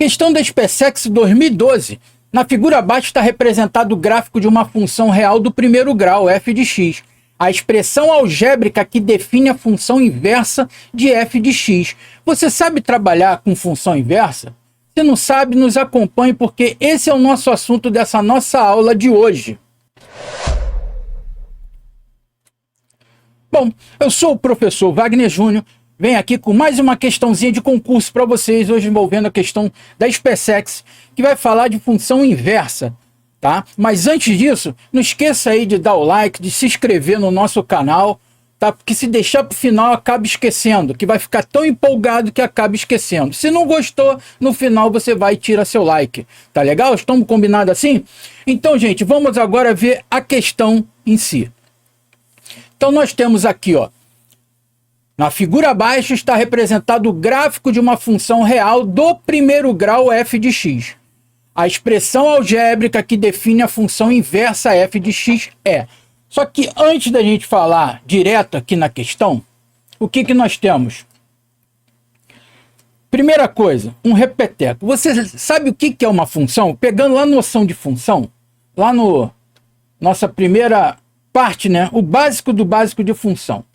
Questão da SpaceX 2012. Na figura abaixo está representado o gráfico de uma função real do primeiro grau, f de x. A expressão algébrica que define a função inversa de f de x. Você sabe trabalhar com função inversa? Se não sabe, nos acompanhe, porque esse é o nosso assunto dessa nossa aula de hoje. Bom, eu sou o professor Wagner Júnior. Venho aqui com mais uma questãozinha de concurso para vocês, hoje envolvendo a questão da SpaceX, que vai falar de função inversa, tá? Mas antes disso, não esqueça aí de dar o like, de se inscrever no nosso canal, tá? Porque se deixar para o final, acaba esquecendo, que vai ficar tão empolgado que acaba esquecendo. Se não gostou, no final você vai e tira seu like, tá legal? Estamos combinados assim? Então, gente, vamos agora ver a questão em si. Então, nós temos aqui, ó, na figura abaixo está representado o gráfico de uma função real do primeiro grau f de x. A expressão algébrica que define a função inversa f de x é... Só que antes da gente falar direto aqui na questão, o que nós temos? Primeira coisa, um repeteco. Você sabe o que é uma função? Pegando lá a noção de função, lá no nossa primeira parte, né? O básico do básico de função.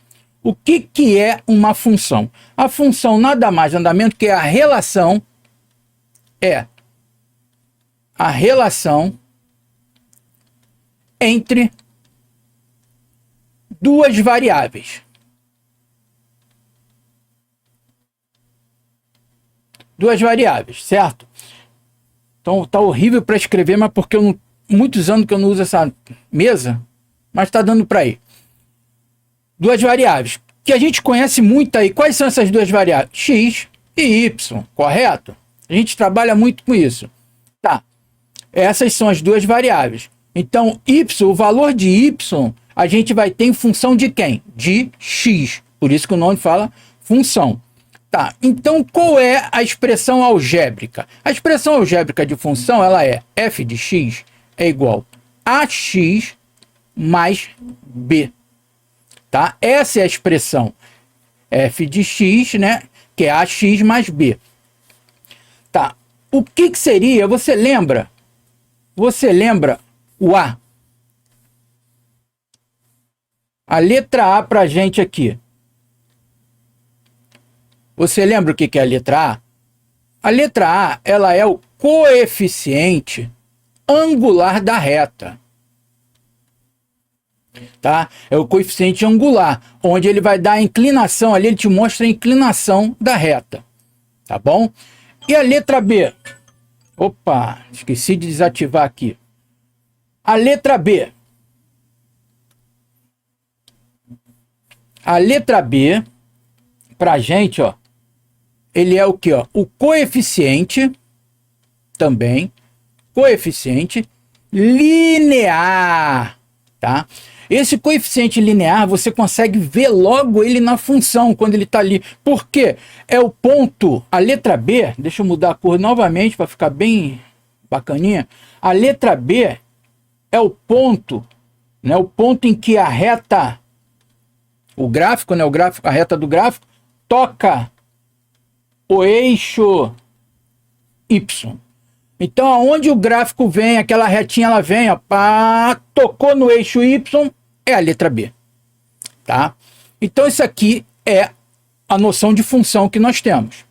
O que é uma função? A função nada mais nada menos que a relação entre duas variáveis. Duas variáveis, certo? Então tá horrível para escrever, mas porque eu não, muitos anos que eu não uso essa mesa, mas tá dando para ir. Duas variáveis que a gente conhece muito aí. Quais são essas duas variáveis? X e Y, correto? A gente trabalha muito com isso. Tá. Essas são as duas variáveis. Então, Y, o valor de Y, a gente vai ter em função de quem? De X. Por isso que o nome fala função. Tá. Então, qual é a expressão algébrica? A expressão algébrica de função, ela é f de x é igual a x mais b. Tá? Essa é a expressão f de x, né? Que é ax mais b. Tá. O que seria? Você lembra? Você lembra o A? A letra A pra gente aqui. Você lembra o que é a letra A? A letra A, ela é o coeficiente angular da reta. Tá? É o coeficiente angular, onde ele vai dar a inclinação ali, ele te mostra a inclinação da reta, tá bom? E a letra B? Opa, esqueci de desativar aqui. A letra B. A letra B, pra gente, ó, ele é o que, ó? O coeficiente, também, coeficiente linear, tá? Esse coeficiente linear, você consegue ver logo ele na função, quando ele está ali. Por quê? É o ponto, a letra B, deixa eu mudar a cor novamente para ficar bem bacaninha. A letra B é o ponto, né? O ponto em que a reta, o gráfico, né? O gráfico, a reta do gráfico, toca o eixo Y. Então, aonde o gráfico vem, aquela retinha, ela vem, ó, pá, tocou no eixo Y, é a letra B, tá? Então, isso aqui é a noção de função que nós temos.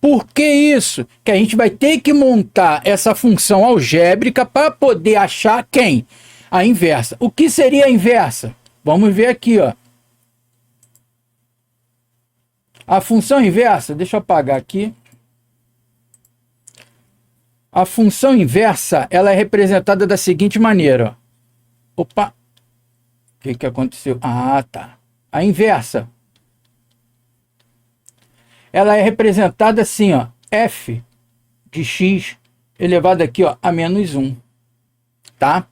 Por que isso? Que a gente vai ter que montar essa função algébrica para poder achar quem? A inversa. O que seria a inversa? Vamos ver aqui, ó. A função inversa, deixa eu apagar aqui. A função inversa, ela é representada da seguinte maneira. Ó. Opa! O que aconteceu? Ah, tá. A inversa. Ela é representada assim, ó. F de x elevado aqui, ó, a menos 1. Tá?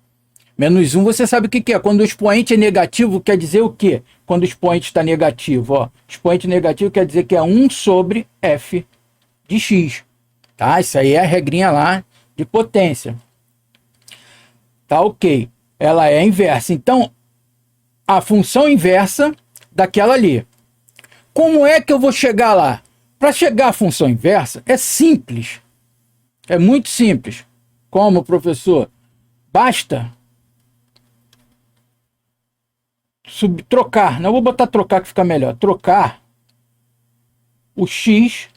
Menos 1, você sabe o que é. Quando o expoente é negativo, quer dizer o quê? Quando o expoente está negativo, ó. Expoente negativo quer dizer que é 1 sobre f de x. Tá? Isso aí é a regrinha lá de potência. Tá, ok. Ela é inversa. Então, a função inversa daquela ali. Como é que eu vou chegar lá? Para chegar à função inversa, é simples. É muito simples. Como, professor? Basta trocar. Não vou botar trocar que fica melhor. Trocar o X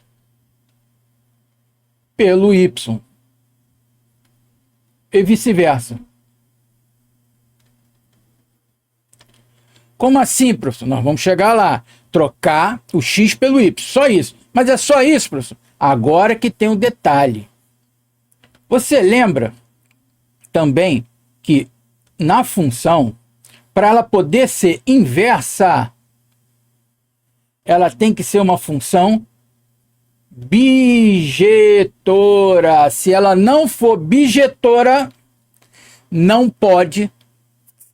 pelo Y. E vice-versa. Como assim, professor? Nós vamos chegar lá. Trocar o X pelo Y. Só isso. Mas é só isso, professor? Agora que tem um detalhe. Você lembra também que na função, para ela poder ser inversa, ela tem que ser uma função bijetora. Se ela não for bijetora, não pode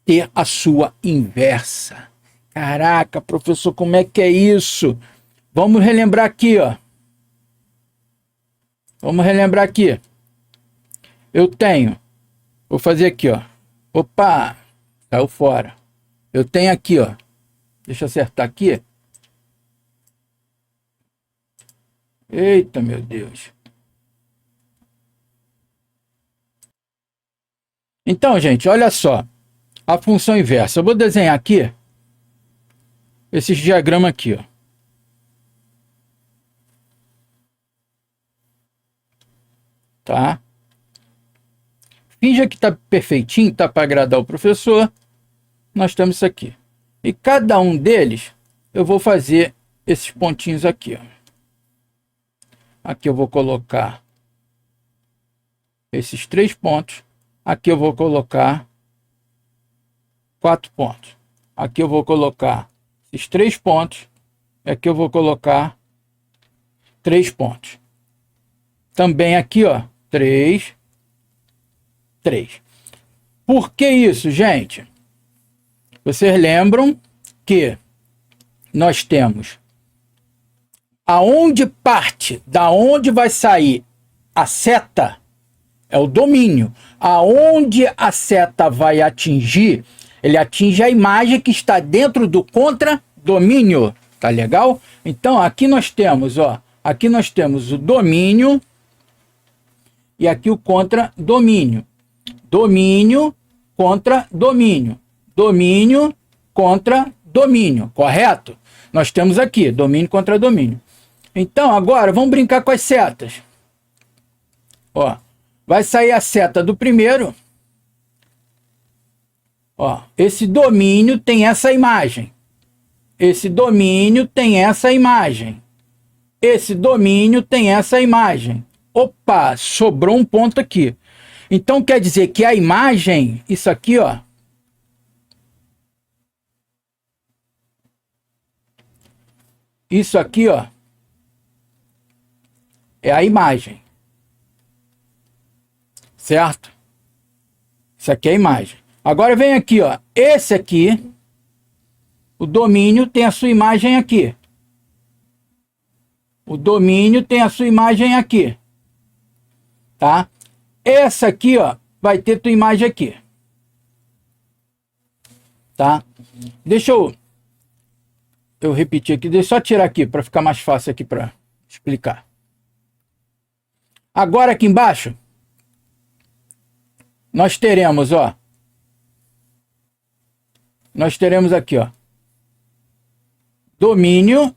ter a sua inversa. Caraca, professor, como é que é isso? Vamos relembrar aqui, ó. Vamos relembrar aqui. Eu tenho, vou fazer aqui, ó. Opa, caiu fora. Eu tenho aqui, ó. Deixa eu acertar aqui. Eita, meu Deus. Então, gente, olha só. A função inversa. Eu vou desenhar aqui esses diagramas aqui, ó. Tá? Finja que tá perfeitinho, tá para agradar o professor. Nós temos isso aqui. E cada um deles, eu vou fazer esses pontinhos aqui, ó. Aqui eu vou colocar esses 3 pontos. Aqui eu vou colocar 4 pontos. Aqui eu vou colocar esses 3 pontos. E aqui eu vou colocar 3 pontos. Também aqui, ó, 3, 3. Por que isso, gente? Vocês lembram que nós temos aonde parte, da onde vai sair a seta, é o domínio. Aonde a seta vai atingir, ele atinge a imagem que está dentro do contradomínio. Tá legal? Então, aqui nós temos, ó, aqui nós temos o domínio e aqui o contradomínio. Domínio contra domínio. Domínio contra domínio, correto? Nós temos aqui domínio contra domínio. Então, agora, vamos brincar com as setas. Ó, vai sair a seta do primeiro. Ó, esse domínio tem essa imagem. Esse domínio tem essa imagem. Esse domínio tem essa imagem. Opa, sobrou um ponto aqui. Então, quer dizer que a imagem, isso aqui, ó. Isso aqui, ó. É a imagem. Certo? Isso aqui é a imagem. Agora vem aqui, ó. Esse aqui, o domínio tem a sua imagem aqui. O domínio tem a sua imagem aqui. Tá? Essa aqui, ó, vai ter tua imagem aqui. Tá? Deixa eu repetir aqui. Deixa eu só tirar aqui para ficar mais fácil aqui para explicar. Agora aqui embaixo, nós teremos, ó. Nós teremos aqui, ó. Domínio,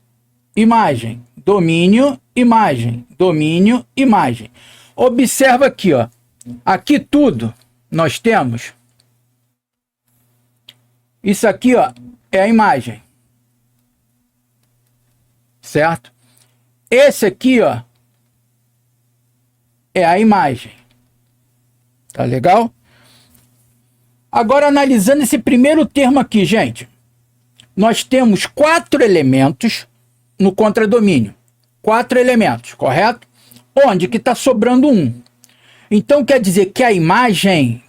imagem. Domínio, imagem. Domínio, imagem. Observa aqui, ó. Aqui tudo nós temos. Isso aqui, ó, é a imagem. Certo? Esse aqui, ó, é a imagem. Tá legal? Agora, analisando esse primeiro termo aqui, gente. Nós temos 4 elementos no contradomínio. 4 elementos, correto? Onde que está sobrando um. Então, quer dizer que a imagem,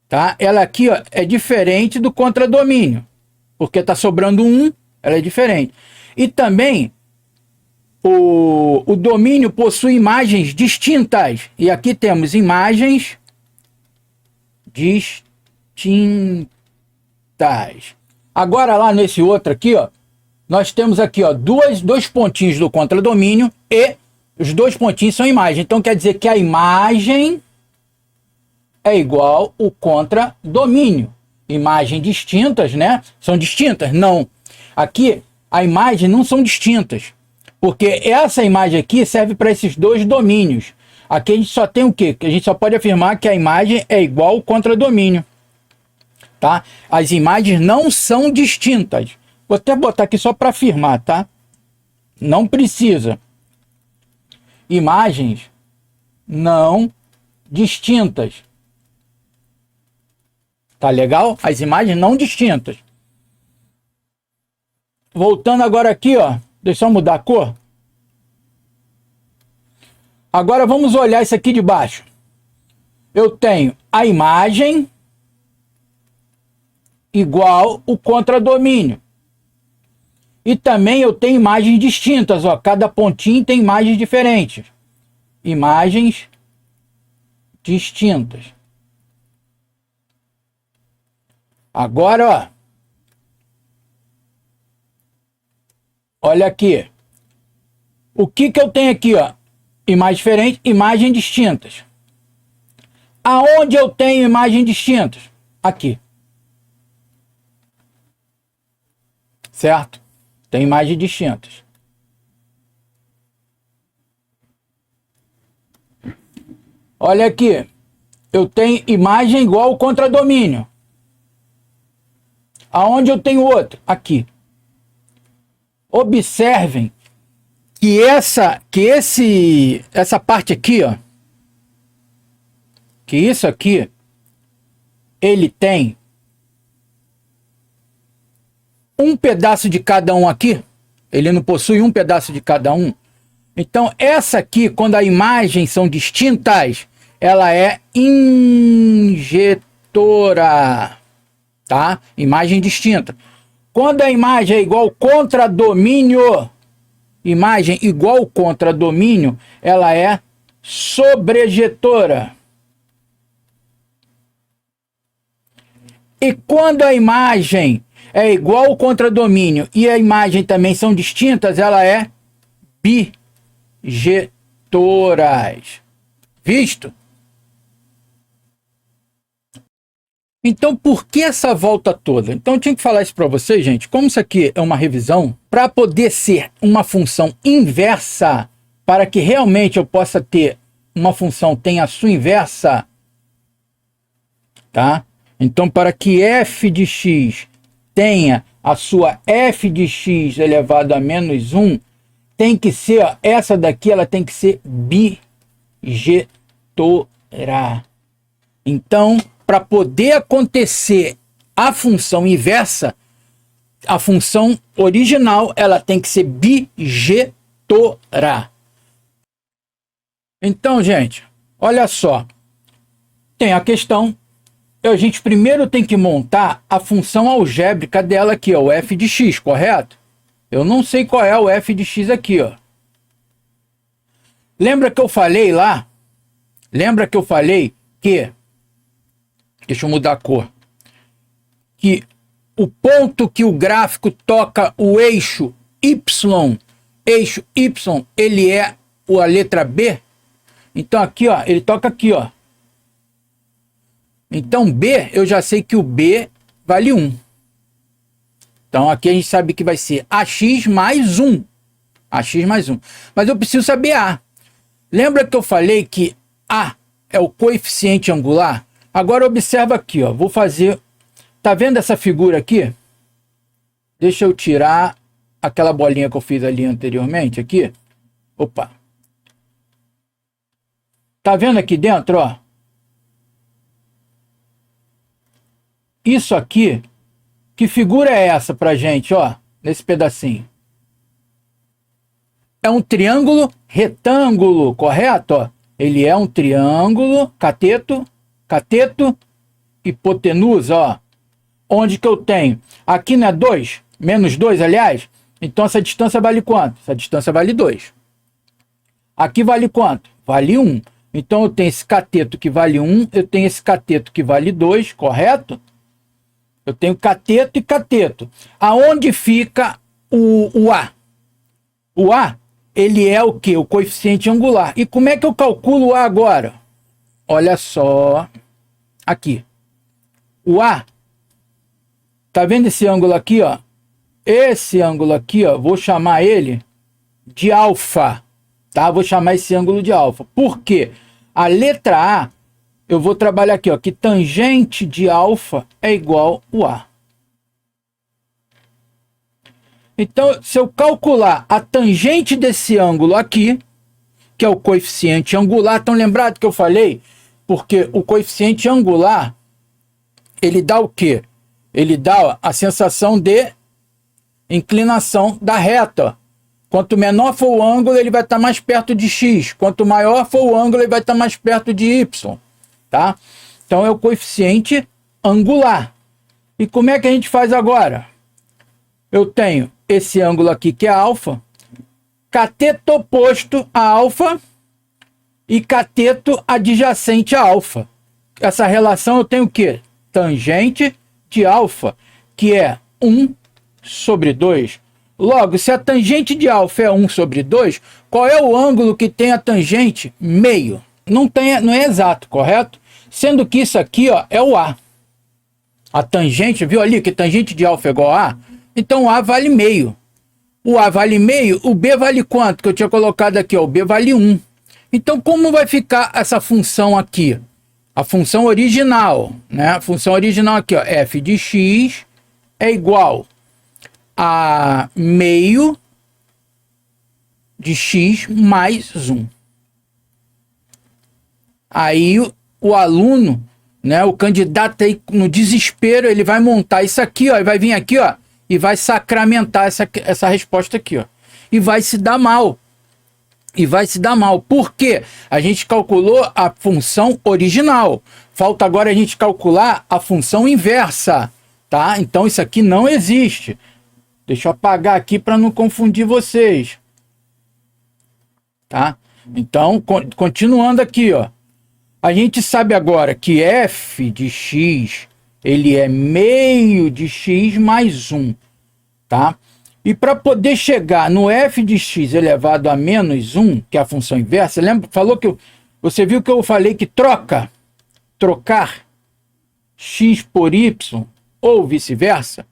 tá? Ela aqui, ó, é diferente do contradomínio. Porque está sobrando um, ela é diferente. E também, o domínio possui imagens distintas. E aqui temos imagens distintas. Agora, lá nesse outro aqui, ó, nós temos aqui, ó, dois pontinhos do contradomínio e os dois pontinhos são imagem. Então quer dizer que a imagem é igual o contradomínio. Imagem distintas, né? São distintas? Não. Aqui, a imagem não são distintas. Porque essa imagem aqui serve para esses dois domínios. Aqui a gente só tem o quê? A gente só pode afirmar que a imagem é igual ao contradomínio. Tá? As imagens não são distintas. Vou até botar aqui só para afirmar, tá? Não precisa. Imagens não distintas. Tá legal? As imagens não distintas. Voltando agora aqui, ó. Deixa eu mudar a cor. Agora vamos olhar isso aqui de baixo. Eu tenho a imagem igual o contradomínio. E também eu tenho imagens distintas, ó. Cada pontinho tem imagens diferentes. Imagens distintas. Agora, ó. Olha aqui. O que eu tenho aqui, ó? Imagens diferentes, imagens distintas. Aonde eu tenho imagens distintas? Aqui. Certo? Tem imagens distintas. Olha aqui. Eu tenho imagem igual ao contradomínio. Aonde eu tenho outro? Aqui. Observem que essa parte aqui, ó, que isso aqui, ele tem um pedaço de cada um aqui. Ele não possui um pedaço de cada um. Então essa aqui, quando as imagens são distintas, ela é injetora, tá? Imagem distinta. Quando a imagem é igual ao contradomínio, imagem igual ao contradomínio, ela é sobrejetora. E quando a imagem é igual ao contradomínio e a imagem também são distintas, ela é bijetoras. Visto? Então, por que essa volta toda? Então, eu tinha que falar isso para vocês, gente. Como isso aqui é uma revisão, para poder ser uma função inversa, para que realmente eu possa ter uma função tenha a sua inversa, tá? Então, para que f de x tenha a sua f de x elevado a menos 1, tem que ser, ó, essa daqui, ela tem que ser bijetora. Então, para poder acontecer a função inversa, a função original, ela tem que ser bijetora. Então, gente, olha só. Tem a questão. A gente primeiro tem que montar a função algébrica dela aqui, ó, o f de x, correto? Eu não sei qual é o f de x aqui, ó. Lembra que eu falei lá? Lembra que eu falei que... Deixa eu mudar a cor. Que o ponto que o gráfico toca o eixo Y, ele é a letra B. Então aqui, ó, ele toca aqui, ó. Então B, eu já sei que o B vale 1. Então aqui a gente sabe que vai ser AX mais 1. AX mais 1. Mas eu preciso saber A. Lembra que eu falei que A é o coeficiente angular? Agora observa aqui, ó. Vou fazer... Tá vendo essa figura aqui? Deixa eu tirar aquela bolinha que eu fiz ali anteriormente, aqui. Opa. Tá vendo aqui dentro, ó? Isso aqui, que figura é essa pra gente, ó? Nesse pedacinho. É um triângulo retângulo, correto? Ó? Ele é um triângulo, cateto, hipotenusa, ó. Onde que eu tenho? Aqui não é 2? Menos 2, aliás? Então essa distância vale quanto? Essa distância vale 2. Aqui vale quanto? Vale 1. Então eu tenho esse cateto que vale 1, eu tenho esse cateto que vale 2, correto? Eu tenho cateto e cateto. Aonde fica o A? O A, ele é o quê? O coeficiente angular. E como é que eu calculo o A agora? Olha só aqui. O A, tá vendo esse ângulo aqui, ó? Esse ângulo aqui, ó, vou chamar ele de alfa, tá? Vou chamar esse ângulo de alfa. Por quê? A letra A, eu vou trabalhar aqui, ó, que tangente de alfa é igual a A. Então, se eu calcular a tangente desse ângulo aqui, que é o coeficiente angular, estão lembrados que eu falei? Porque o coeficiente angular, ele dá o quê? Ele dá a sensação de inclinação da reta. Quanto menor for o ângulo, ele vai estar mais perto de x. Quanto maior for o ângulo, ele vai estar mais perto de y. Tá? Então é o coeficiente angular. E como é que a gente faz agora? Eu tenho esse ângulo aqui que é alfa, cateto oposto a alfa e cateto adjacente a alfa. Essa relação eu tenho o quê? Tangente de alfa, que é 1 sobre 2. Logo, se a tangente de alfa é 1 sobre 2, qual é o ângulo que tem a tangente? Meio. Não é exato, correto? Sendo que isso aqui, ó, é o A. A tangente, viu ali que tangente de alfa é igual a A? Então o A vale meio. O A vale meio, o B vale quanto? Que eu tinha colocado aqui, ó, o B vale 1. Então como vai ficar essa função aqui? A função original, né? A função original aqui, ó, f de x é igual a meio de x mais 1. Aí o aluno, né, o candidato aí no desespero, ele vai montar isso aqui, ó, e vai vir aqui, ó, e vai sacramentar essa resposta aqui, ó. E vai se dar mal. E vai se dar mal. Por quê? A gente calculou a função original. Falta agora a gente calcular a função inversa, tá? Então isso aqui não existe. Deixa eu apagar aqui para não confundir vocês. Tá? Então, continuando aqui, ó. A gente sabe agora que f de x, ele é meio de x mais 1, tá? E para poder chegar no f de x elevado a menos 1, que é a função inversa, lembra? Você viu que eu falei que trocar x por y ou vice-versa?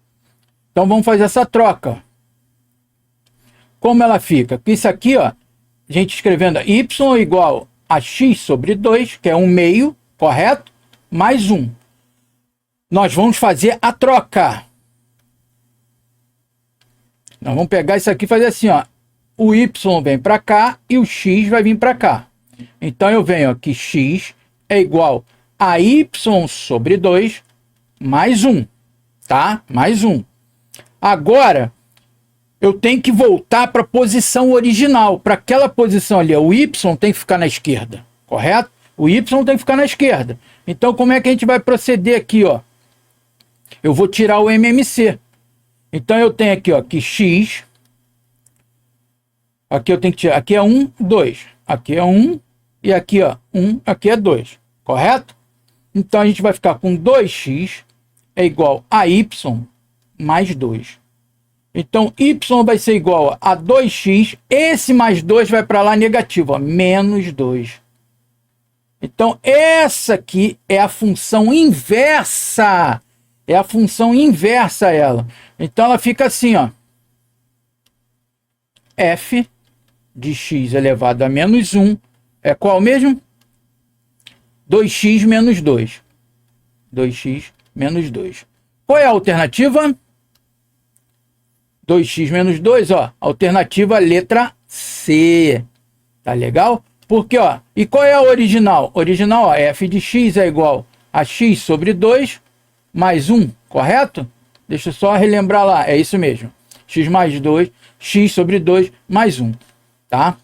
Então vamos fazer essa troca. Como ela fica? Isso aqui, ó, a gente escrevendo y igual a x sobre 2, que é 1 meio, correto? Mais 1. Nós vamos fazer a troca. Nós vamos pegar isso aqui e fazer assim, ó. O y vem para cá e o x vai vir para cá. Então eu venho aqui, x é igual a y sobre 2 mais 1, tá? Mais 1. Agora, eu tenho que voltar para a posição original. Para aquela posição ali, o y tem que ficar na esquerda, correto? O y tem que ficar na esquerda. Então, como é que a gente vai proceder aqui, ó? Eu vou tirar o MMC. Então, eu tenho aqui, ó, que x... Aqui eu tenho que tirar... Aqui é 1, 2. Aqui é 1 e aqui, ó, 1, aqui é 2, correto? Então, a gente vai ficar com 2x é igual a y mais 2. Então, y vai ser igual a 2x. Esse mais 2 vai para lá negativo, ó, menos 2. Então, essa aqui é a função inversa. É a função inversa ela. Então, ela fica assim, ó. F de x elevado a menos 1 é qual mesmo? 2x menos 2. 2x menos 2. Qual é a alternativa? 2x menos 2, ó. Alternativa letra C. Tá legal? Porque, ó, e qual é a original? Original, ó, f de x é igual a x sobre 2 mais 1, correto? Deixa eu só relembrar lá, é isso mesmo. X mais 2, x sobre 2 mais 1, tá?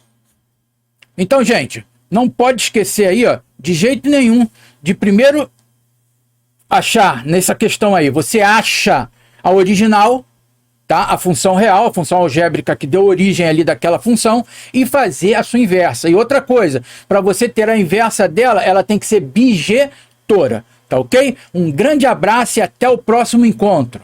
Então, gente, não pode esquecer aí, ó, de jeito nenhum, de primeiro achar nessa questão aí, você acha a original, tá? A função real, a função algébrica que deu origem ali daquela função, e fazer a sua inversa. E outra coisa, para você ter a inversa dela, ela tem que ser bijetora, tá ok? Um grande abraço e até o próximo encontro.